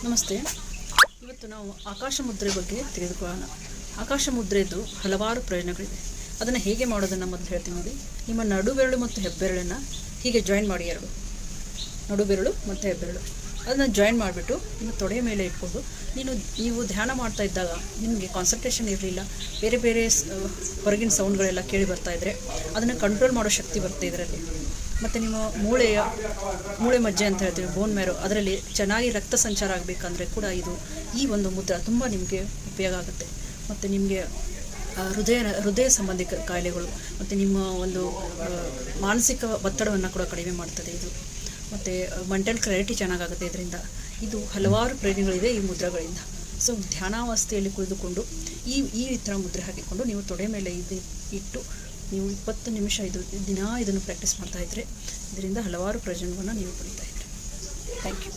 ನಮಸ್ತೆ. ಇವತ್ತು ನಾವು ಆಕಾಶ ಮುದ್ರೆ ಬಗ್ಗೆ ತಿಳಿದುಕೊಳ್ಳೋಣ. ಆಕಾಶ ಮುದ್ರೆದು ಹಲವಾರು ಪ್ರಯೋಜನಗಳಿವೆ. ಅದನ್ನು ಹೇಗೆ ಮಾಡೋದನ್ನು ಮೊದಲು ಹೇಳ್ತೀನಿ ನೋಡಿ. ನಿಮ್ಮ ನಡುಬೆರಳು ಮತ್ತು ಹೆಬ್ಬೆರಳನ್ನು ಹೀಗೆ ಜಾಯಿನ್ ಮಾಡಿ, ನಡುಬೆರಳು ಮತ್ತು ಹೆಬ್ಬೆರಳು ಅದನ್ನು ಜಾಯಿನ್ ಮಾಡಿಬಿಟ್ಟು ನಿಮ್ಮ ತೊಡೆಯ ಮೇಲೆ ಇಟ್ಕೊಂಡು ನೀವು ಧ್ಯಾನ ಮಾಡ್ತಾ ಇದ್ದಾಗ ನಿಮಗೆ ಕಾನ್ಸಂಟ್ರೇಷನ್ ಇರಲಿಲ್ಲ, ಬೇರೆ ಬೇರೆ ಹೊರಗಿನ ಸೌಂಡ್ಗಳೆಲ್ಲ ಕೇಳಿ ಬರ್ತಾಯಿದ್ರೆ ಅದನ್ನು ಕಂಟ್ರೋಲ್ ಮಾಡೋ ಶಕ್ತಿ ಬರುತ್ತೆ ಇದರಲ್ಲಿ. ಮತ್ತು ನಿಮ್ಮ ಮೂಳೆ ಮಜ್ಜೆ ಅಂತ ಹೇಳ್ತೀವಿ, ಬೋನ್ ಮ್ಯಾರೋ, ಅದರಲ್ಲಿ ಚೆನ್ನಾಗಿ ರಕ್ತ ಸಂಚಾರ ಆಗಬೇಕಂದ್ರೆ ಕೂಡ ಈ ಒಂದು ಮುದ್ರ ತುಂಬ ನಿಮಗೆ ಉಪಯೋಗ ಆಗುತ್ತೆ. ಮತ್ತು ನಿಮಗೆ ಹೃದಯ ಸಂಬಂಧಿ ಕಾಯಿಲೆಗಳು ಮತ್ತು ನಿಮ್ಮ ಒಂದು ಮಾನಸಿಕ ಒತ್ತಡವನ್ನು ಕೂಡ ಕಡಿಮೆ ಮಾಡ್ತದೆ ಇದು. ಮತ್ತು ಮೆಂಟಲ್ ಕ್ಲಾರಿಟಿ ಚೆನ್ನಾಗಾಗುತ್ತೆ ಇದರಿಂದ. ಇದು ಹಲವಾರು ಪ್ರಯೋಜನಗಳಿದೆ ಈ ಮುದ್ರೆಗಳಿಂದ. ಸೊ ಧ್ಯಾನಾವಸ್ಥೆಯಲ್ಲಿ ಕುಳಿತುಕೊಂಡು ಈ ಥರ ಮುದ್ರೆ ಹಾಕಿಕೊಂಡು ನೀವು ತೊಡೆ ಮೇಲೆ ಇಟ್ಟು ನೀವು 20 ನಿಮಿಷ ಇದನ್ನು ಪ್ರಾಕ್ಟೀಸ್ ಮಾಡ್ತಾಯಿದ್ರೆ ಇದರಿಂದ ಹಲವಾರು ಪ್ರಯೋಜನವನ್ನು ನೀವು ಪಡಿತಾ ಇದ್ದೀರಿ. Thank you.